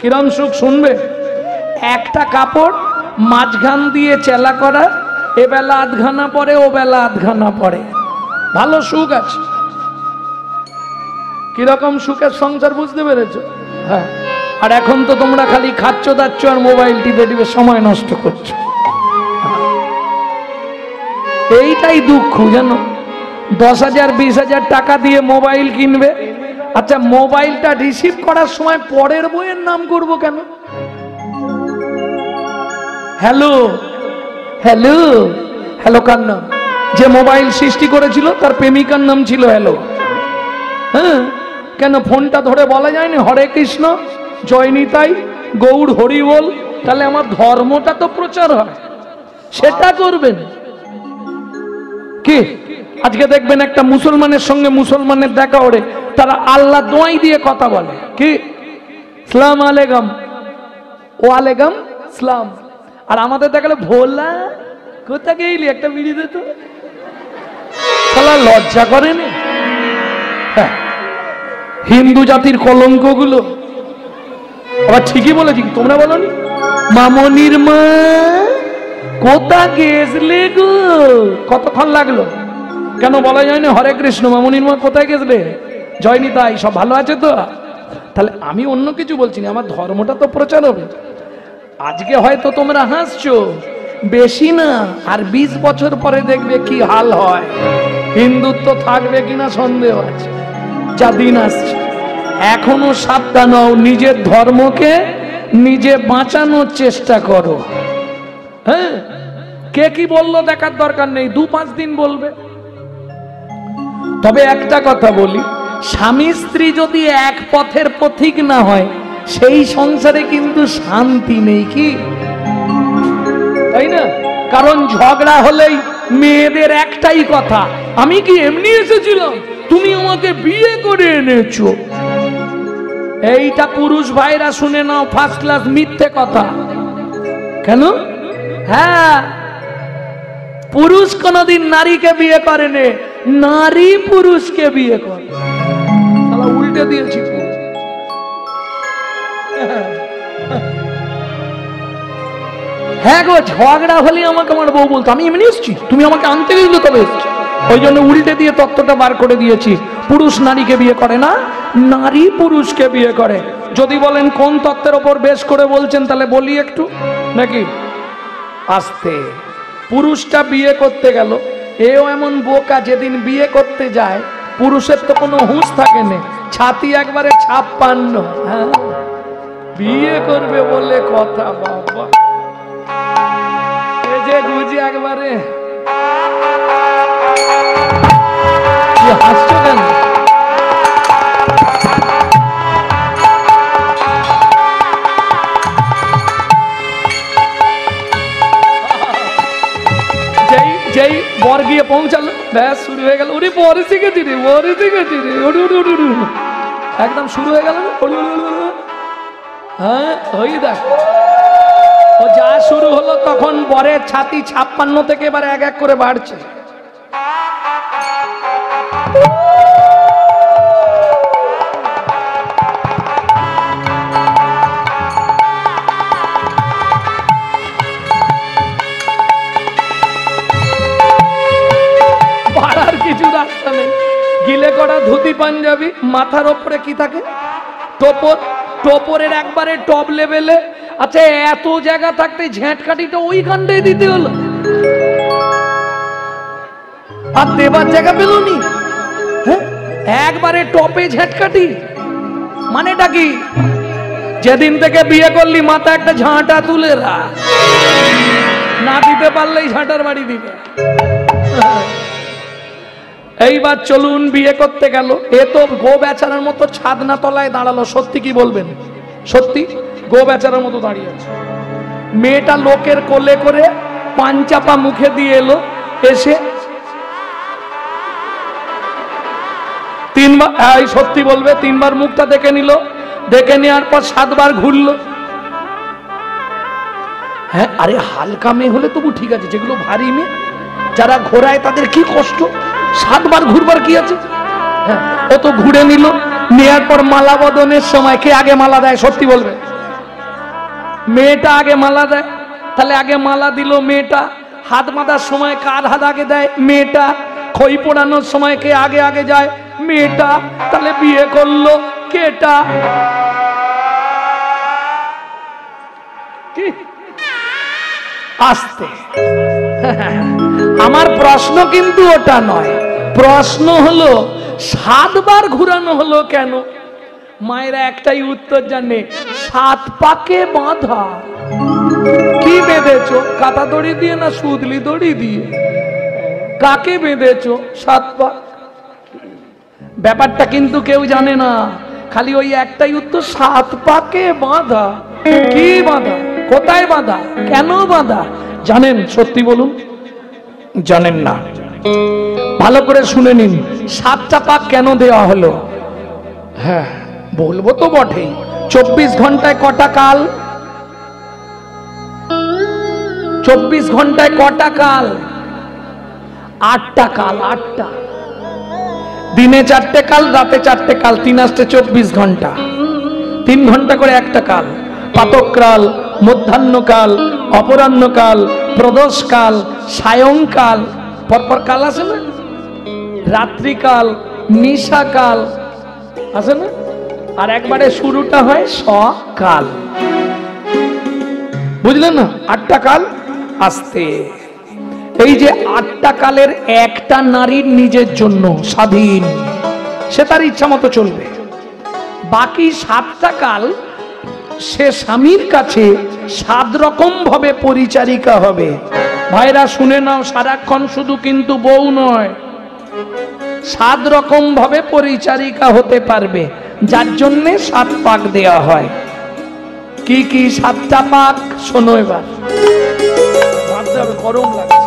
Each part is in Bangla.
কিরম সুখ শুনবে? একটা কাপড় মাঝখান দিয়ে চেলা করা, এ বেলা আধখানা পরে, ও বেলা আধখানা পরে, ভালো সুখ আছে। কিরকম সুখের সংসার বুঝতে পেরেছো? হ্যাঁ। আর এখন তো তোমরা খালি খাচ্ছ দাচ্ছ আর মোবাইল টিপে টিপে সময় নষ্ট করছো। এইটাই দুঃখ জানো। 10,000 20,000 টাকা দিয়ে মোবাইল কিনবে, আচ্ছা মোবাইলটা রিসিভ করার সময় পরের বইয়ের নাম করব কেন? হ্যালো হ্যালো হ্যালো কার নাম? যে মোবাইল সৃষ্টি করেছিল তার প্রেমিকার নাম ছিল হ্যালো। হ্যাঁ, কেন ফোনটা ধরে বলা যায়নি হরে কৃষ্ণ জয় নিতাই গৌর হরি বল? তাহলে আমার ধর্মটা তো প্রচার হয়, সেটা করবেন কি? আজকে দেখবেন একটা মুসলমানের সঙ্গে মুসলমানের দেখা ওরে, তারা আল্লাহ দোয়াই দিয়ে কথা বলে কি সালাম আলাইকুম, ওয়ালাইকুম সালাম। আর আমাদের দেখালে ভোলা কোথা গেইলি, একটা বিড়ি দে তো, শালা লজ্জা করে না? হ্যাঁ, হিন্দু জাতির কলঙ্ক গুলো। আবার ঠিকই বলেছি, তোমরা বলনি? মামনির মা কোথা গেছলে গো, কতক্ষণ লাগলো? কেন বলা যায় না হরে কৃষ্ণ মামনির মা কোথায় গেছলে জয় নিতাই, সব ভালো আছে তো? তাহলে আমি অন্য কিছু বলছি না, আমার ধর্মটা তো প্রচার হবে। আজকে হয়তো তোমরা হাসছো, বেশি না আর 20 বছর পরে দেখবে কি হাল হয়। হিন্দুত্ব থাকবে কিনা সন্দেহ আছে, যা দিন আসছে। এখনো সাবধান হও, নিজের ধর্মকে নিজে বাঁচানোর চেষ্টা করো। হ্যাঁ, কে কি বললো দেখার দরকার নেই, 2-5 দিন বলবে। তবে একটা কথা বলি, স্বামী স্ত্রী যদি এক পথের পথিক না হয়, সেই সংসারে কিন্তু শান্তি নেই, কি তাই না? কারণ ঝগড়া হলেই মেয়েদের একটাই কথা, আমি কি এমনি এসেছিলাম, তুমি আমাকে বিয়ে করে এনেছো। এইটা পুরুষ ভাইরা শুনে নাও, ফার্স্ট ক্লাস মিথ্যে কথা। কেন? হ্যাঁ, পুরুষ কোনদিন নারীকে বিয়ে করেনি, নারী পুরুষকে বিয়ে করে। শালা উল্টে দিয়েছি। হ্যাঁ গো, ঝগড়া হলে আমাকে আমার বউ বলতো আমি এমনি এসছি, তুমি আমাকে আনতে গেছিল তবে এসছি। ওই জন্য উল্টে দিয়ে তত্ত্বটা বার করে দিয়েছি, পুরুষ নারীকে বিয়ে করে না, নারী পুরুষকে বিয়ে করে। যদি বলেন কোন তত্ত্বের ওপর বেশ করে বলছেন, তাহলে বলি একটু নাকি? আস্তে। পুরুষটা বিয়ে করতে গেল, এও এমন বোকা, যেদিন বিয়ে করতে যায় পুরুষের তো কোনো হুঁশ থাকে না, ছাতি একবারে 56। হ্যাঁ, বিয়ে করবে বলে কথা, বাবা এই যে গুজি একবারে। হাসছো কেন? যেই বর গিয়ে পৌঁছালো, ব্যাস শুরু হয়ে গেল, ওরে বরে শিখেছি রে, বরে শিখেছি রে, একদম শুরু হয়ে গেল। হ্যাঁ, ওই দেখ, ও যা শুরু হলো তখন বরের ছাতি 56 থেকে এবার এক এক করে বাড়ছে। বাড়ার কিছু রাস্তা নেই। গিলে করা ধুতি পাঞ্জাবি, মাথার ওপরে কি থাকে? টোপর। টোপরের একবারে টপ লেভেলে। আচ্ছা, এত জায়গা থাকতে ঝেঁটকাঠিটা ওইখানটাই দিতে হলো, আর দেবার জায়গা পেলনি। হ্যাঁ, একবারে টপে ঝেঁটকাঠি, মানেটা কি? যেদিন থেকে বিয়ে করলি মাথা একটা ঝাঁটা তুলে রাখ, না দিতে পারলেই ঝাঁটার বাড়ি দিবে। এইবার চলুন, বিয়ে করতে গেল, এ তো গো বেচারার মতো ছাদনা তলায় দাঁড়ালো। সত্যি কি বলবেন? সত্যি গো বেচারার মতো দাঁড়িয়ে আছে। মেয়েটা লোকের কোলে করে পাঞ্চাপা মুখে দিয়ে এলো, এসে 3 বার, সত্যি বলবে, 3 বার মুখটা দেখে নিল, দেখে নেওয়ার পর 7 বার ঘুরলো। হ্যাঁ, আরে হালকা মেয়ে হলে তবু ঠিক আছে, যেগুলো ভারী মেয়ে যারা ঘোরায় তাদের কি কষ্ট, 7 বার ঘুরবার কি আছে? হ্যাঁ, ও তো ঘুরে নিল। নেয়ার পর মালা বদনের সময় কে আগে মালা দেয়? সত্যি বলবে, মেয়েটা আগে মালা দেয়, তাহলে আগে মালা দিল মেয়েটা। হাত বাঁধার সময় কার হাত আগে দেয়? মেয়েটা। খই পোড়ানোর সময় কে আগে আগে যায়? মেয়েটা। তাহলে বিয়ে করলো কেটা? কি আসতে? আমার প্রশ্ন কিন্তু ওটা নয়, প্রশ্ন হলো 7 বার ঘুরানো হলো কেন? মায়েরা একটাই উত্তর জানে, 7 পাকে বাঁধা। কি বেঁধেছো? কাঁথা দড়ি দিয়ে না সুদলি দড়ি দিয়ে? কাকে বেঁধেছো? 7 পাক। ব্যাপারটা কিন্তু কেউ জানে না, খালি ওই একটাই উত্তর, 7 পাকে বাঁধা। কি বাঁধা? কোথায় বাঁধা? কেন বাঁধা? জানেন? সত্যি বলুন, জানেন না? ভালো করে শুনে নিন, 7টা পাক কেন দেওয়া হলো? হ্যাঁ বলবো তো বটেই। 24 ঘন্টায় কটা কাল? 24 ঘন্টায় কটা কাল? 8টা কাল। 8টা। দিনে 4টে কাল, রাতে 4টে কাল, 3 আসতে 24 ঘন্টা। 3 ঘন্টা করে একটা কাল। প্রাতঃকাল, মধ্যাহ্নকাল, অপরাহ্নকাল, প্রদোষকাল, সায়ংকাল, পরপর কাল আছে না? রাত্রিকাল, নিশাকাল আছে না? আর একবারে শুরুটা হয় সকাল। বুঝলেন না? 8টা কাল আসতে। এই যে 8টা কালের একটা নারীর নিজের জন্য স্বাধীন, সে তার ইচ্ছা মতো চলবে। বাকি 7টা কাল সে স্বামীর কাছে 7 রকম ভাবে পরিচারিকা হবে। ভাইরা শুনে নাও, সারাক্ষণ শুধু কিন্তু বউ নয়, 7 রকম ভাবে পরিচারিকা হতে পারবে, যার জন্য 7 পাক দেয়া হয়। কি কি 7টা পাক? শোনো এবার, ভাবতে হবে, গরম লাগছে।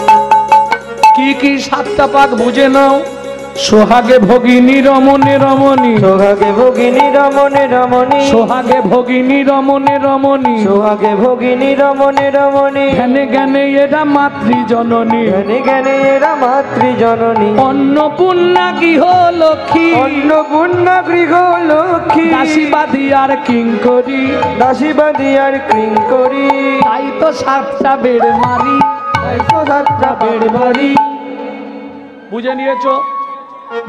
কি কি 7টা পাক বুঝে নাও। সোহাগে ভগিনী রমণে রমণী, সোহাগে ভগিনী রমণে রমণী, সোহাগে ভগিনী রমণে রমণী, সোহাগে ভগিনী রমণে রমণী, জ্ঞানে জ্ঞানে এরা মাতৃজননী, জ্ঞানে জ্ঞানে এরা মাতৃজননী, অন্নপূর্ণা গৃহ লক্ষ্মী, অন্নপূর্ণা গৃহ লক্ষ্মী, দাসীবাদী আর কিঙ্করী, দাসীবাদী আর কিঙ্করী। তাই তো 7টা বেড় মারি, তাই তো 7টা বেড় মারি। বুঝে নিয়েছো?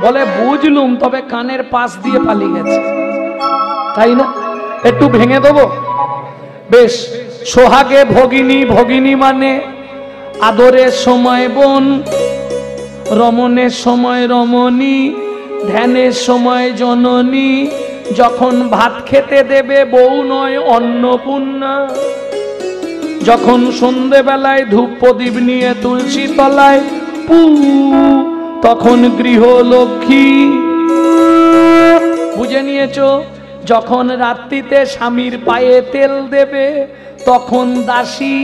বলে বুঝলুম, তবে কানের পাশ দিয়ে পালিয়ে গেছে, তাই না? একটু ভেঙে দেবো। বেশ। সোহাগে ভগিনী, ভগিনী মানে আদরের সময় বোন, রমণের সময় রমণী, ধ্যানের সময় জননী, যখন ভাত খেতে দেবে বউ নয় অন্নপূর্ণা, যখন সন্ধেবেলায় ধূপ প্রদীপ নিয়ে তুলসী তলায় পু, তখন গৃহলক্ষ্মী। বুঝে নিয়েছো? যখন রাত্রিতে স্বামীর পায়ে তেল দেবে তখন দাসী,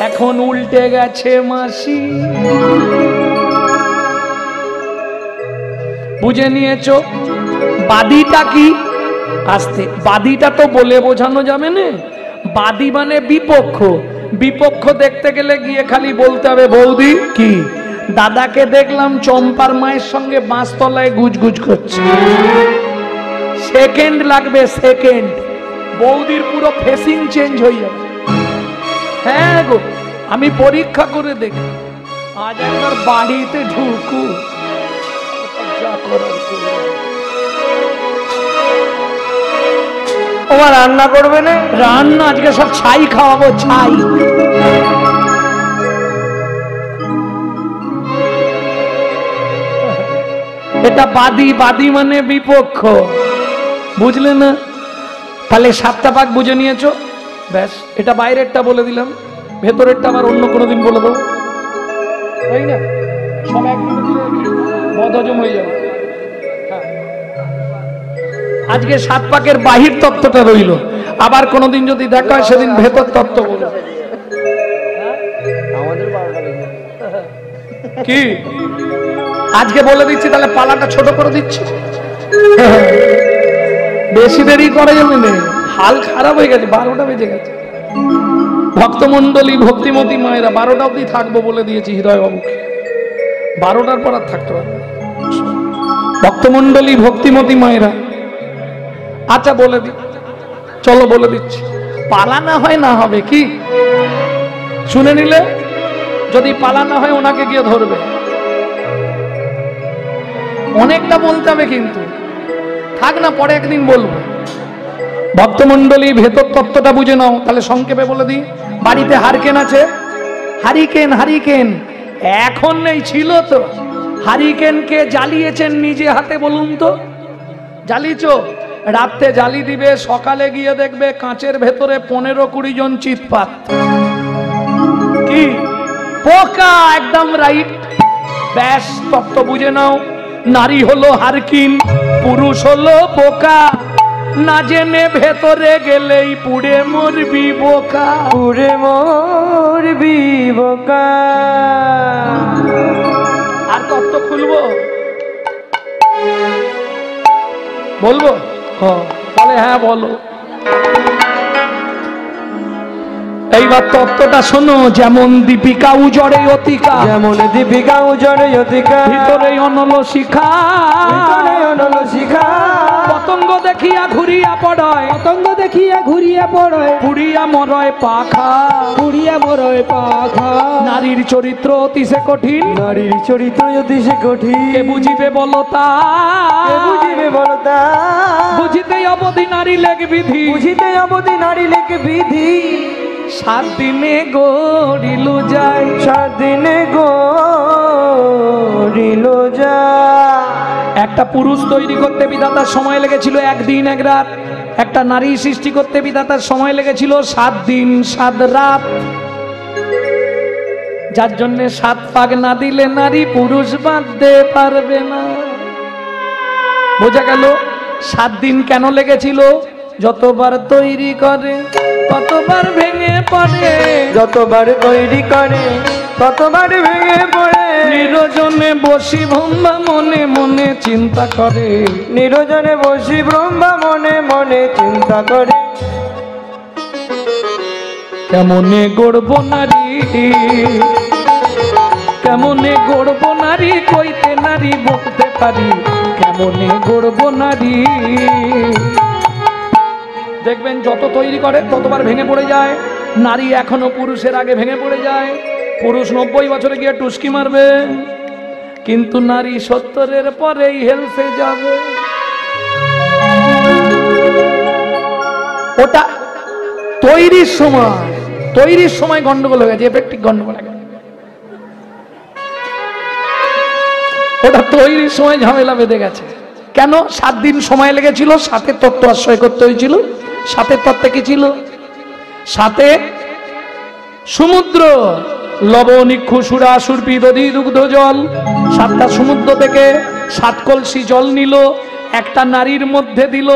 এখন উল্টে গেছে মাসি। বুঝে নিয়েছো? বাদীটা কি? আস্তে, বাদীটা তো বলে বোঝানো যাবে না। বাদী মানে বিপক্ষ। বিপক্ষ দেখতে গেলে গিয়ে খালি বলতে হবে, বৌদি কি? দাদাকে দেখলাম চম্পার মায়ের সঙ্গে বাঁশতলায় গুজগুজ করছে, সেকেন্ড লাগবে, সেকেন্ড। বৌদির পুরো ফেসিং চেঞ্জ হয়ে যাবে। হ্যাঁ গো, আমি পরীক্ষা করে দেখি। আজ একবার বাড়িতে ঢুকু, যা করার করব। ওমা রান্না করবে না? রান্না আজকে সব ছাই খাওয়াবো, ছাই। এটা বাদী, বাদী মানে বিপক্ষ। বুঝলে না? তাহলে 7টা পাক বুঝে নিয়েছো। ব্যাস, এটা বাইরেরটা বলে দিলাম, ভেতরেরটা আবার অন্য কোনো দিন বলে দেবো, তাই না? সব একদিনে দিলে বদহজম হয়ে যাবে। আজকে 7 পাকের বাহির তত্ত্বটা রইল, আবার কোনোদিন যদি দেখা হয় সেদিন ভেতর তত্ত্ব বলবো। কি আজকে বলে দিচ্ছি, তাহলে পালাটা ছোট করে দিচ্ছি। বেশি দেরি করে যাবে না, হাল খারাপ হয়ে গেছে, 12টা বেজে গেছে। ভক্তমন্ডলী, ভক্তিমতী মায়েরা, 12টা অবধি থাকবো বলে দিয়েছি হৃদয় বাবুকে, 12টার পর আর থাকতে পারবে। ভক্তমন্ডলী, ভক্তিমতী মায়েরা, আচ্ছা বলে দি, চলো বলে দিচ্ছি। পালানো হয় না হবে কি শুনে নিলে, যদি পালানো হয় ওনাকে গিয়ে ধরবে। অনেকটা বলতে হবে কিন্তু, থাক না পরে একদিন বলবো। ভক্তমন্ডলী ভেতর তত্ত্বটা বুঝে নাও, তাহলে সংক্ষেপে বলে দিই। বাড়িতে হারিকেন আছে, হারিকেন হারিকেন এখন নেই, ছিল তো। হারিকেনকে জ্বালিয়েছেন নিজে হাতে, বলুন তো জ্বালিয়েছ? রাত্রে জ্বালি দিবে, সকালে গিয়ে দেখবে কাঁচের ভেতরে 15-20 জন চিৎপাত। কি পোকা, একদম রাইট। ব্যাস তত্ত্ব বুঝে নাও। নারী হলো হারকিন, পুরুষ হলো পোকা। না জেনে ভেতরে গেলেই পুড়ে মরবি বোকা, পুরে মরবি বোকা। আর তত্ত্ব খুলবো, বলবো? বলে হ্যাঁ বলো। এইবার তত্ত্বটা শোনো। যেমন দীপিকা উজড়ে অতিকা, যেমন দীপিকা উজড়ে অতিকা, ভিতরে অনল শিখা, ভিতরে অনল শিখা। পতঙ্গ দেখিয়া ঘুরিয়া পড়য়, পতঙ্গ দেখিয়া ঘুরিয়া পড়য়, পুড়িয়া মরয় পাখা। পুড়িয়া মরয় পাখা। নারীর চরিত্র অতিশে কঠিন, নারীর চরিত্র অতি সে কঠিন। কে বুঝিবে বলো তা, কে বুঝিবে বলতা। বুঝিতে অবধি নারী লেগ বিধি, বুঝিতে অবধি নারী লেখে বিধি। 7 দিনে গড়িল যায়, 7 দিনে গড়িল যায়। একটা পুরুষ তৈরি করতে বিধাতার সময় লেগেছিল 1 দিন 1 রাত। একটা নারী সৃষ্টি করতে বিধাতার সময় লেগেছিল 7 দিন 7 রাত। যার জন্য 7 পাক না দিলে নারী পুরুষ বাঁধতে পারবে না। বোঝা গেল? 7 দিন কেন লেগেছিল? যতবার তৈরি করে ততবার ভেঙে পড়ে, যতবার তৈরি করে ততবার ভেঙে পড়ে। নিরজনে বসি ব্রহ্মা মনে মনে চিন্তা করে, নিরজনে বসি ব্রহ্মা মনে মনে চিন্তা করে। কেমনে গড়ব নারী, কেমনে গড়ব নারী, কইতে নারী বলতে পারি, কেমনে গড়ব নারী। দেখবেন যত তৈরি করে ততবার ভেঙে পড়ে যায়। নারী এখনো পুরুষের আগে ভেঙে পড়ে যায়। পুরুষ 90 বছরে গিয়ে টুসকি মারবে, কিন্তু নারী 70-এর পরেই হেলসে যাবে। ওটা তৈরির সময় গন্ডগোল হয়ে গেছে, এফেক্টিভ গন্ডগোল হয়ে গেছে। ওটা তৈরির সময় ঝামেলা বেঁধে গেছে। কেন? 7 দিন সময় লেগেছিল, 7-এর তত্ত্ব আশ্রয় করতে হয়েছিল। 7-এর তত্ত্বে কি ছিল? 7-এ সমুদ্র, লবণ ইক্ষু সুরা সুরপি দধি দুগ্ধ জল। 7টা সমুদ্র থেকে 7 কলসি জল নিল, একটা নারীর মধ্যে দিল।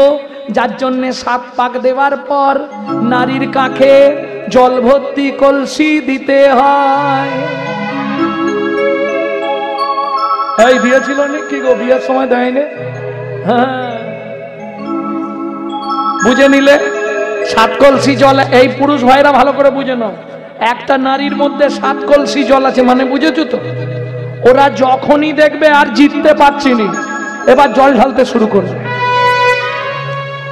যার জন্যে 7 পাক দেওয়ার পর নারীর কাঁখে জল ভর্তি কলসি দিতে হয়। এই দিয়েছিল নাকি গো? বিয়ের সময় দেয়নি? হ্যাঁ, বুঝে নিলে 7 কলসি জল। এই পুরুষ ভাইরা ভালো করে বুঝে নাও, একটা নারীর মধ্যে 7 কলসি জল আছে, মানে বুঝেছো তো? ওরা যখনই দেখবে আর জিততে পারছিনি, এবার জল ঢালতে শুরু করবে।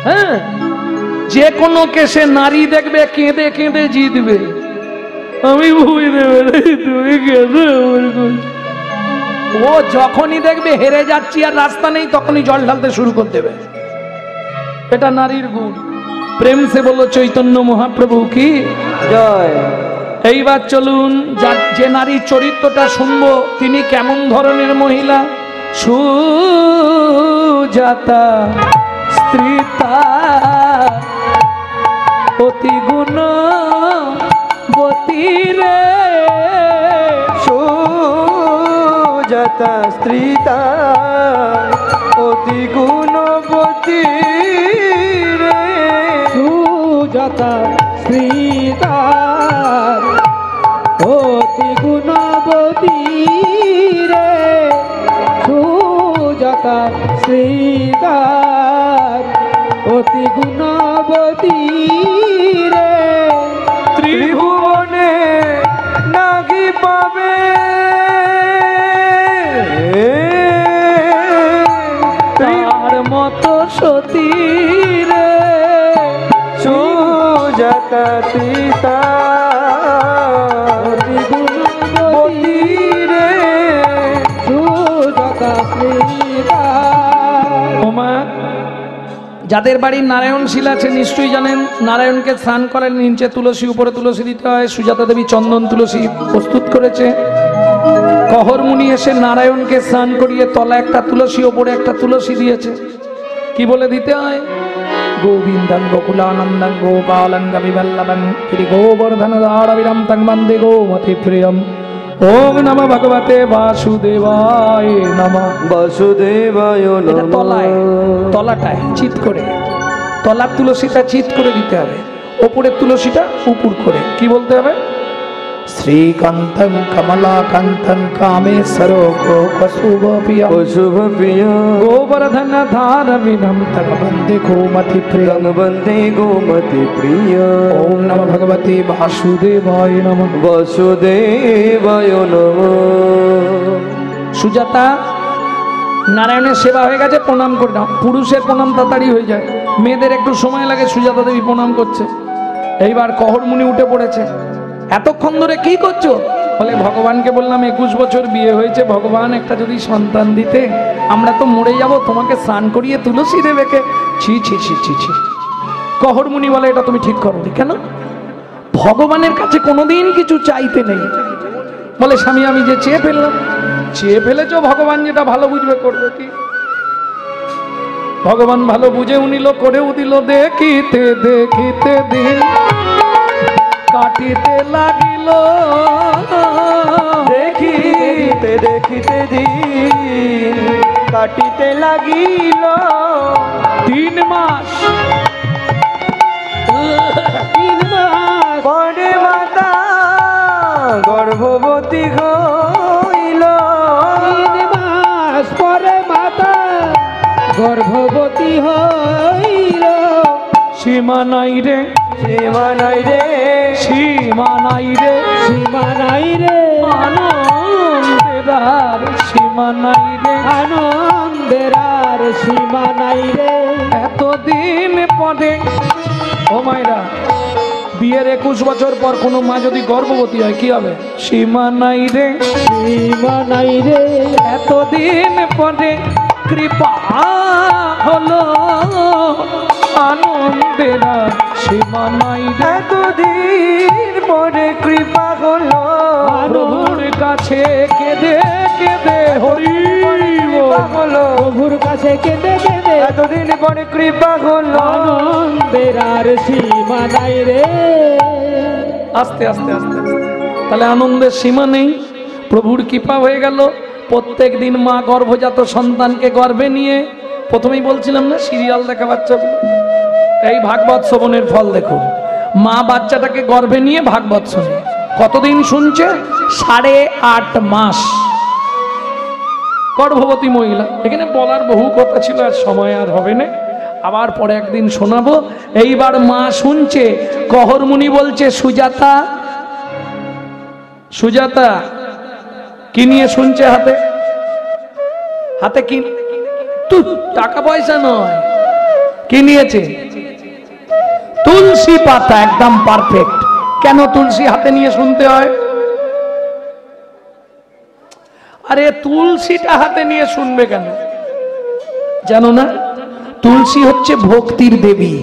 হ্যাঁ, যে কোনো কেসে নারী দেখবে কেঁদে কেঁদে জিতবে। আমি বুঝতে পারি তুমি কেঁদে আমার কাছে। ও যখনই দেখবে হেরে যাচ্ছি আর রাস্তা নেই, তখনই জল ঢালতে শুরু করে দেবে। এটা নারীর গুণ। প্রেম সে বলো চৈতন্য মহাপ্রভু কি জয়। এইবার চলুন, যে নারীর চরিত্রটা শুনবো তিনি কেমন ধরনের মহিলা। সুজাতা স্ত্রীতা অতি গুণবতী রে, সুজাতা স্ত্রীতা অতি গুণবতী রে। সুজাতা স্ত্রীতা অতি গুণবতী রে। সুজাতা স্ত্রীতা অতি গুণবতী রে। ত্রিভুবনে নাগি পাবে তার মতো সতী রে। সুজাতা সুজাতা সীতা অতি গুণবতী রে সুজাতা সীতা। ওমা, যাদের বাড়ির নারায়ণ শিল আছে নিশ্চয়ই জানেন, নারায়ণকে স্নান করেন, নিচে তুলসী, উপরে তুলসী দিতে হয়। সুজাতা দেবী চন্দন তুলসী প্রস্তুত করেছে। কহর মুনি এসে নারায়ণকে স্নান করিয়ে তলা একটা তুলসী, ওপরে একটা তুলসী দিয়েছে। কি বলে দিতে হয়? গোবিন্দং গোকুলানন্দং গোপালং বিবল্লভং শ্রী গোবর্ধন দারবিরম তং বন্দে গোমতি প্রিয়ম। ওম নমঃ ভগবতে বাসুদেবায় নমঃ। বাসুদেবায় এটা নমঃ। তলায়, তলাটায় চিত করে, তলার তুলসীটা চিত করে দিতে হবে, ওপরের তুলসীটা উপর করে। কি বলতে হবে? শ্রীকান্তং কমলাকান্তং কামেশ্বর গোপশুভপ্রিয় শুভপ্রিয় গোবর্ধন ধারবিরম তং বন্দে গোমতি প্রিয়ম। বন্দে গোমতি প্রিয়। ওম নমঃ ভগবতে বাসুদেবায় নমঃ। বাসুদেবায় নমঃ। সুজাতা, নারায়ণের সেবা হয়ে গেছে, প্রণাম করে নাও। পুরুষের প্রণাম তাড়াতাড়ি হয়ে যায়, মেয়েদের একটু সময় লাগে। সুজাতা দেবী প্রণাম করছে। এইবার কহর মুনি উঠে পড়েছে। এতক্ষণ ধরে কি করছো? বলে ভগবানকে বললাম 21 বছর বিয়ে হয়েছে, ভগবান একটা যদি সন্তান দিতে, আমরা তো মরে যাব, তোমাকে স্নান করিয়ে তুলসী দেবে কে? ছি ছি ছি ছি ছি। কহর মুনি বলে এটা তুমি ঠিক করোনি কেন? ভগবানের কাছে কোনোদিন কিছু চাইতে নেই। বলে স্বামী আমি যে চেয়ে ফেললাম। চেয়ে ফেলেছ, ভগবান যেটা ভালো বুঝবে করবে। কি ভগবান ভালো বুঝে উনিল, করেও দিল। দেখিতে দেখিতে দিন কাটিতে লাগিল, দেখিতে দেখিতে দিন কাটিতে লাগিল। 3 মাস পরে মাতা গর্ভবতী হইল। 3 মাস পরে মাতা গর্ভবতী হইল। সীমা নাই রে, সীমা নাই রে, সীমা নাই রে, সীমা নাই রে, আনন্দের আর সীমা নাই রে, আনন্দের আর সীমা নাই রে। এতদিন পরে। ও মায়েরা, বিয়ের 21 বছর পর কোনো মা যদি গর্ভবতী হয় কি হবে? সীমা নাই রে, সীমা নাই রে, এতদিন পরে কৃপা হলো, আনন্দের আর সীমা নাই রে। এতদিন পরে কৃপা হলো। প্রভুর কাছে কেঁদে কেঁদে হরি কৃপা হলো। প্রভুর কাছে কেঁদে কেঁদে এতদিন পরে কৃপা হলো। আনন্দের আর সীমা নাই রে। আস্তে আস্তে আস্তে আস্তে, তাহলে আনন্দের সীমা নেই। প্রভুর কৃপা হয়ে গেল। প্রত্যেক দিন মা গর্ভজাত সন্তানকে গর্ভে নিয়ে, প্রথমেই বলছিলাম না সিরিয়াল দেখা বাচ্চাগুলো, এই ভাগবত শ্রবণের ফল দেখুন। মা বাচ্চাটাকে গর্ভে নিয়ে ভাগবত শোনে। কতদিন শুনছে? 8.5 মাস। গর্ভবতী মহিলা। এখানে বলার বহু কথা ছিল, আর সময় আর হবে না, আবার পরে একদিন শোনাবো। এইবার মা শুনছে, কহর মুনি বলছে সুজাতা, সুজাতা কি নিয়ে শুনছে? হাতে, হাতে কি? টাকা পয়সা নয়, কি নিয়েছে? তুলসী পাতা, একদম পারফেক্ট। কেন তুলসী হাতে নিয়ে শুনতে হয়? আরে তুলসীটা হাতে নিয়ে শুনবে কেন জানো না? তুলসী হচ্ছে ভক্তির দেবী।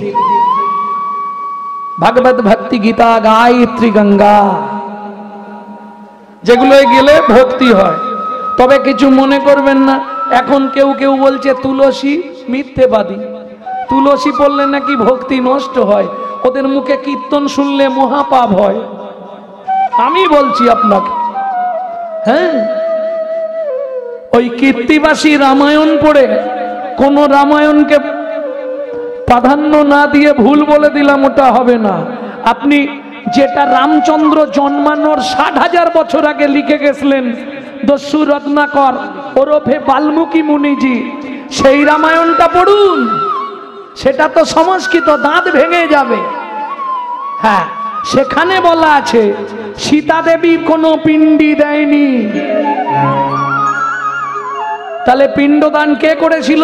ভাগবত ভক্তি গীতা গায়ত্রী গঙ্গা, যেগুলোয় গেলে ভক্তি হয়। তবে কিছু মনে করবেন না, এখন কেউ কেউ বলছে তুলসী মিথ্যেবাদী, তুলসী পড়লে নাকি ভক্তি নষ্ট হয়, ওদের মুখে কীর্তন শুনলে মহাপাপ হয়। আমি বলছি আপনাকে, হ্যাঁ, ওই কীর্তিবাসী রামায়ণ পড়ে কোন রামায়ণকে প্রাধান্য না দিয়ে ভুল বলে দিলাম, ওটা হবে না। আপনি যেটা রামচন্দ্র জন্মানোর 60,000 বছর আগে লিখে গেছিলেন দস্যু রত্নাকর ওরফে বাল্মীকি মুনিজি, সেই রামায়ণটা পড়ুন। সেটা তো সংস্কৃত, দাঁত ভেঙে যাবে। হ্যাঁ, সেখানে বলা আছে সীতা দেবী কোনো পিণ্ডি দেয়নি। তাহলে পিণ্ডদান কে করেছিল?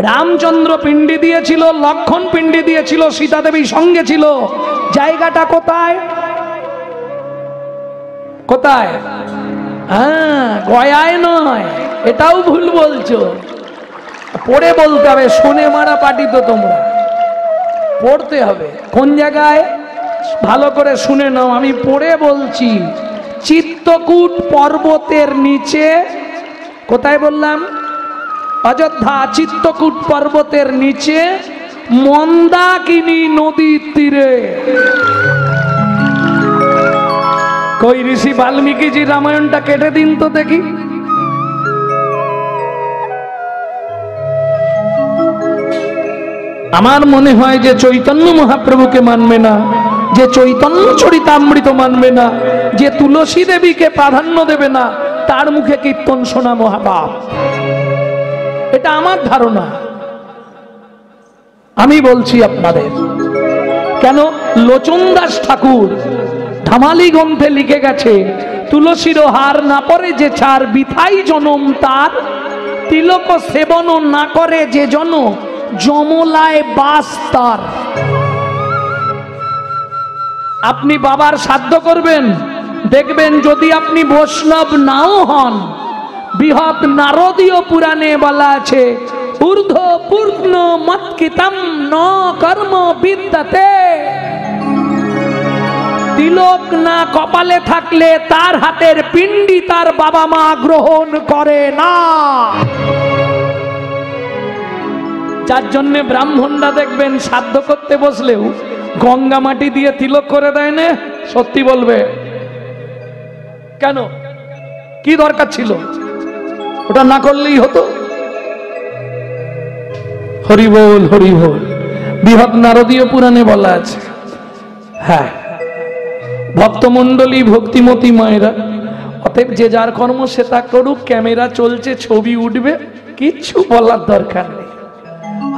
রামচন্দ্র পিণ্ডি দিয়েছিল, লক্ষণ পিণ্ডি দিয়েছিল, সীতা দেবী সঙ্গে ছিল। জায়গাটা কোথায়? কোথায়? হ্যাঁ, গয়ায় নয়, এটাও ভুল বলছো। পড়ে বলতে হবে, শুনে মারা পাটি তো তোমরা, পড়তে হবে। কোন জায়গায়? ভালো করে শুনে নাও, আমি পড়ে বলছি। চিত্তকূট পর্বতের নিচে। কোথায় বললাম? অযোধ্যা। চিত্তকূট পর্বতের নিচে মন্দাকিনী নদীর তীরে। কই ঋষি বাল্মীকিজি রামায়ণটা কেটে দিন তো দেখি। আমার মনে হয় যে চৈতন্য মহাপ্রভুকে মানবে না, যে চৈতন্য চরিতামৃত মানবে না, যে তুলসী দেবীকে প্রাধান্য দেবে না, তার মুখে কীর্তন শোনা মহাপাপ। এটা আমার ধারণা, আমি বলছি আপনাদের। কেন? লোচন দাস ঠাকুর ধামালি গ্রন্থে লিখে গেছে, তুলসীর হার না পরে যে ছাড়, বিথাই জনম তার, তিলক সেবন না করে যে জন, যমলায় বাস তার। আপনি বাবার শ্রাদ্ধ করবেন, দেখবেন যদি আপনি বৈষ্ণব নাও হন, বৃহৎ নারদীয় পুরাণে বলা আছে, ঊর্ধ্ব পূর্ণ মৎকিতম ন কর্ম বিদ্যতে। তিলক না কপালে থাকলে তার হাতের পিণ্ডি তার বাবা মা গ্রহণ করে না। যার জন্য ব্রাহ্মণরা দেখবেন শ্রাদ্ধ করতে বসলেও গঙ্গা মাটি দিয়ে তিলক করে দেয় না। সত্যি বলবে? কেন? কি দরকার ছিল? ওটা না করলেই হতো। হরি বল, হরি বল। বৃহৎ নারদীয় পুরাণে বলা আছে। হ্যাঁ, ভক্তমণ্ডলী, ভক্তিমতী মায়েরা, অতএব যে যার কর্ম সে তা করুক। ক্যামেরা চলছে, ছবি উঠবে, কিচ্ছু বলার দরকার নেই।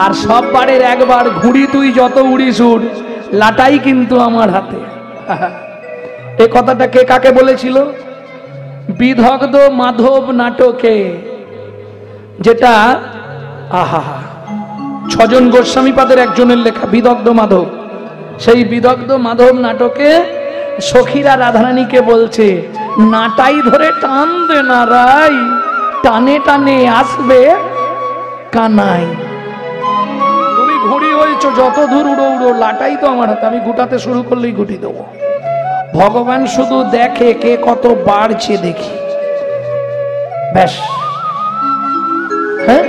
আর সব বারের একবার ঘুড়ি তুই যত উড়িস উড়, লাটাই কিন্তু আমার হাতে। এ কথাটা কে কাকে বলেছিল? বিদগ্ধ মাধব নাটকে, যেটা আহা ছজন গোস্বামীপাদের একজনের লেখা, বিদগ্ধ মাধব। সেই বিদগ্ধ মাধব নাটকে সখীরা রাধারানীকে বলছে, নাটাই ধরে টান দে না রাই, টানে টানে আসবে কানাই। তুমি ঘুড়ি হয়েছ, যত দূর উড়ো উড়ো, লাটাই তো আমার হাতে, আমি গুটাতে শুরু করলেই গুটি দেবো। ভগবান শুধু দেখে কে কত বাড়ছে, দেখি ব্যাস। হ্যাঁ,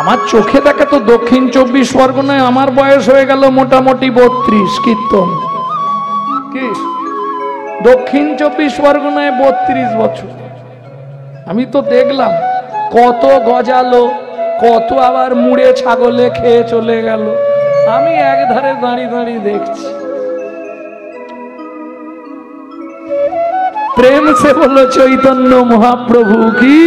আমার চোখে দেখে তো দক্ষিণ 24 পরগনায় আমার বয়স হয়ে গেল মোটামুটি 32 কীর্তন। কি দক্ষিণ 24 পরগনায় 32 বছর। আমি তো দেখলাম কত গজালো, কত আবার মুড়ে ছাগলে খেয়ে চলে গেল। আমি একধারে দাঁড়িয়ে দাঁড়িয়ে দেখছি। প্রেম সে বলো চৈতন্য মহাপ্রভু কি।